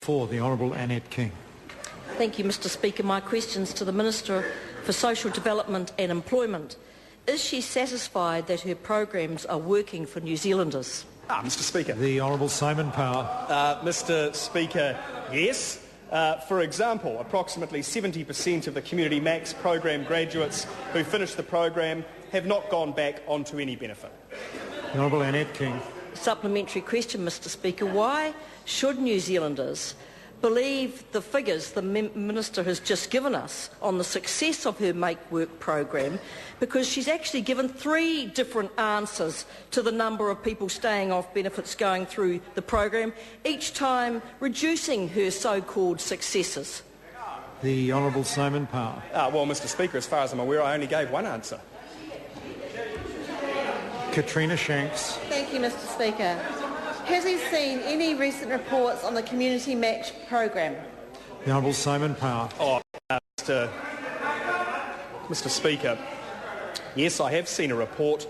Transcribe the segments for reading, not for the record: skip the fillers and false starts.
For the Honourable Annette King. Thank you, Mr Speaker. My question's to the Minister for Social Development and Employment. Is she satisfied that her programs are working for New Zealanders? Mr Speaker. The Honourable Simon Power. Mr Speaker, yes. For example, approximately 70% of the Community Max program graduates who finished the program have not gone back onto any benefit. The Honourable Annette King. Supplementary question, Mr Speaker. Why should New Zealanders believe the figures the Minister has just given us on the success of her Make Work program, because she's actually given 3 different answers to the number of people staying off benefits going through the program, each time reducing her so-called successes? The Honourable Simon Power. Well, Mr Speaker, as far as I'm aware, I only gave one answer. Katrina Shanks. Thank you, Mr Speaker. Has he seen any recent reports on the Community Match program? The Honourable Simon Power. Mr Speaker, yes, I have seen a report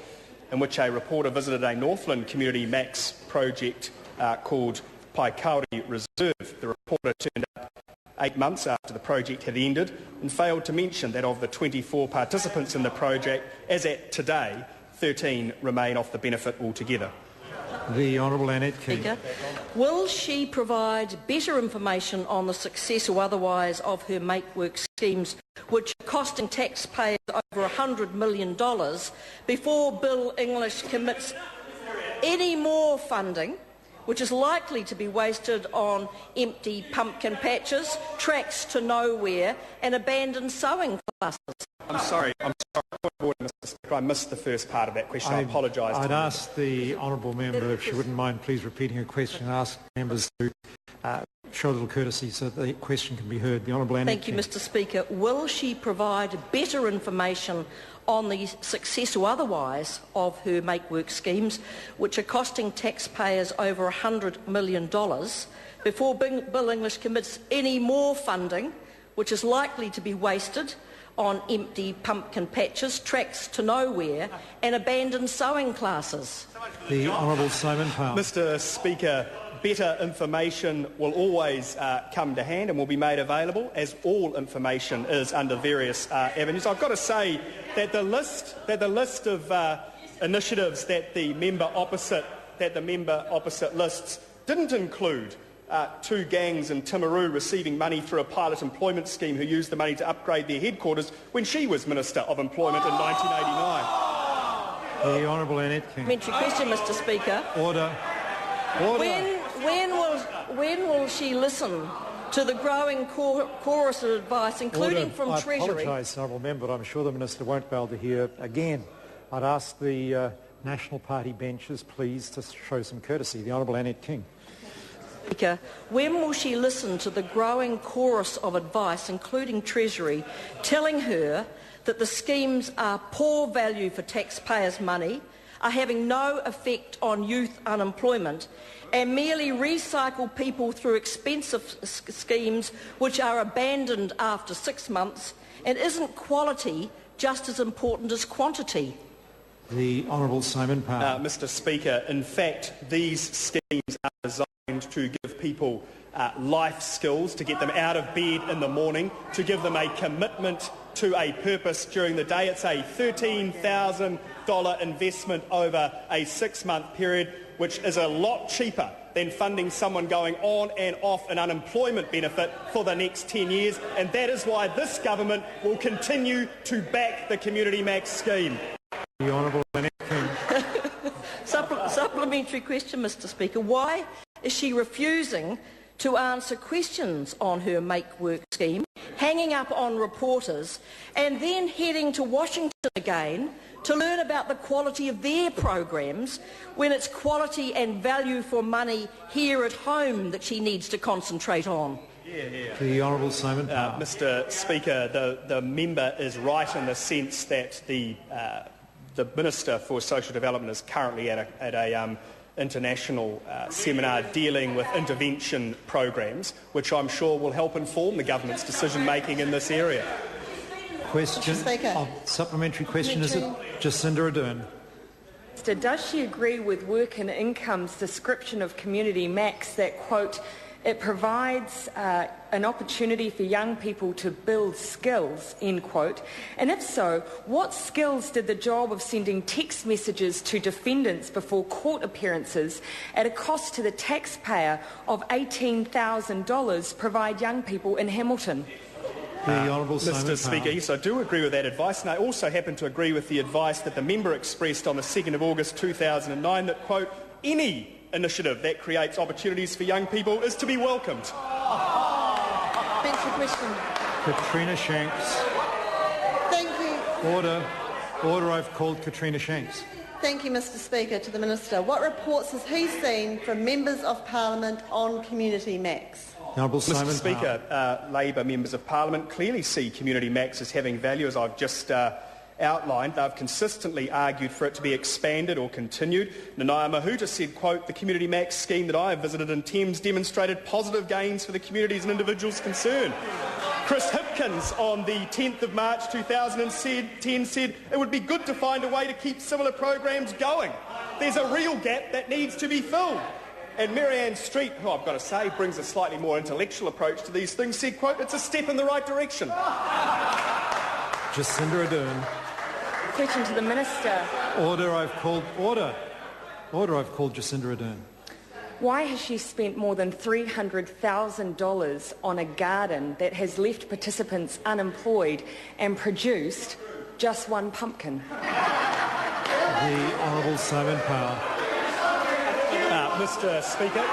in which a reporter visited a Northland Community Max project called Paikauri Reserve. The reporter turned up 8 months after the project had ended and failed to mention that of the 24 participants in the project, as at today, 13 remain off the benefit altogether. The Honourable Annette King. Speaker, will she provide better information on the success or otherwise of her Make Work schemes, which are costing taxpayers over $100 million, before Bill English commits any more funding, which is likely to be wasted on empty pumpkin patches, tracks to nowhere and abandoned sewing classes? I'm sorry, Mr Speaker, I missed the first part of that question. I apologise. I'd ask the Honourable Member, if she wouldn't mind please repeating her question, and ask members to show a little courtesy so that the question can be heard. The Honourable Annette King. Thank you, Mr Speaker. Will she provide better information on the success or otherwise of her Make Work schemes, which are costing taxpayers over $100 million, before Bill English commits any more funding, which is likely to be wasted on empty pumpkin patches, tracks to nowhere and abandoned sewing classes? The Honourable Simon Power. Mr Speaker, better information will always come to hand and will be made available, as all information is under various avenues. I've got to say that the list of initiatives that the member opposite lists didn't include 2 gangs in Timaru receiving money through a pilot employment scheme who used the money to upgrade their headquarters when she was Minister of Employment in 1989. The Honourable Annette King. Supplementary question, Mr Speaker. Order. When will she listen to the growing chorus of advice, including from Treasury? I apologise, Honourable Member, but I'm sure the Minister won't be able to hear again. I'd ask the National Party benches, please, to show some courtesy. The Honourable Annette King. Speaker, when will she listen to the growing chorus of advice, including Treasury, telling her that the schemes are poor value for taxpayers' money, are having no effect on youth unemployment, and merely recycle people through expensive schemes which are abandoned after 6 months, and isn't quality just as important as quantity? The Honourable Simon Power. Mr Speaker, in fact, these schemes are designed to give people life skills, to get them out of bed in the morning, to give them a commitment to a purpose during the day. It's a $13,000 investment over a 6-month period, which is a lot cheaper than funding someone going on and off an unemployment benefit for the next 10 years, and that is why this government will continue to back the Community Max scheme. The Honourable Annette King. Supplementary question, Mr Speaker. Why is she refusing to answer questions on her Make Work scheme, hanging up on reporters, and then heading to Washington again to learn about the quality of their programs, when it's quality and value for money here at home that she needs to concentrate on? The Honourable Simon Power. Mr Speaker, the member is right in the sense that the Minister for Social Development is currently at a international seminar dealing with intervention programs, which I'm sure will help inform the government's decision-making in this area. Question. Supplementary question, is it? Jacinda Ardern. Does she agree with Work and Income's description of Community Max that, quote, It provides an opportunity for young people to build skills, end quote. And if so, what skills did the job of sending text messages to defendants before court appearances at a cost to the taxpayer of $18,000 provide young people in Hamilton? The Honourable Mr. Speaker, yes, I do agree with that advice, and I also happen to agree with the advice that the member expressed on the 2nd of August 2009 that, quote, any initiative that creates opportunities for young people is to be welcomed. Thanks for the question. Katrina Shanks. Thank you. Order. Order. I've called Katrina Shanks. Thank you, Mr. Speaker. To the Minister. What reports has he seen from members of Parliament on Community Max? Honourable Simon Mr. Speaker, Labor members of Parliament clearly see Community Max as having value, as I've just outlined. They've consistently argued for it to be expanded or continued. Nanaia Mahuta said, quote, the Community Max scheme that I have visited in Thames demonstrated positive gains for the communities and individuals concerned. Chris Hipkins on the 10th of March 2010 said it would be good to find a way to keep similar programs going. There's a real gap that needs to be filled. And Marianne Street, who I've got to say brings a slightly more intellectual approach to these things, said, quote, it's a step in the right direction. Jacinda Ardern. Question to the Minister. Order. I've called order. Order. I've called Jacinda Ardern. Why has she spent more than $300,000 on a garden that has left participants unemployed and produced just one pumpkin? The Honourable Simon Power. Mr. Speaker.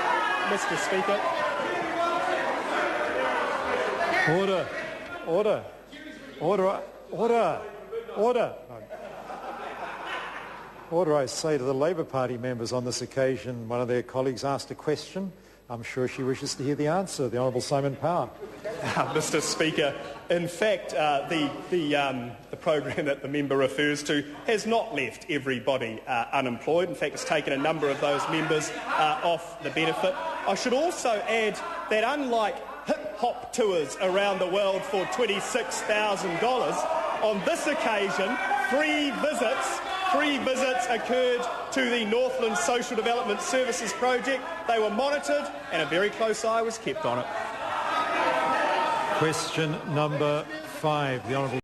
Order. Order. Order. Order. Order. Order, I say to the Labor Party members on this occasion, one of their colleagues asked a question. I'm sure she wishes to hear the answer. The Honourable Simon Power. Mr. Speaker, in fact, the program that the member refers to has not left everybody unemployed. In fact, it's taken a number of those members off the benefit. I should also add that unlike hip-hop tours around the world for $26,000, on this occasion, three visits occurred to the Northland Social Development Services project. They were monitored and a very close eye was kept on it. Question number 5. The Honourable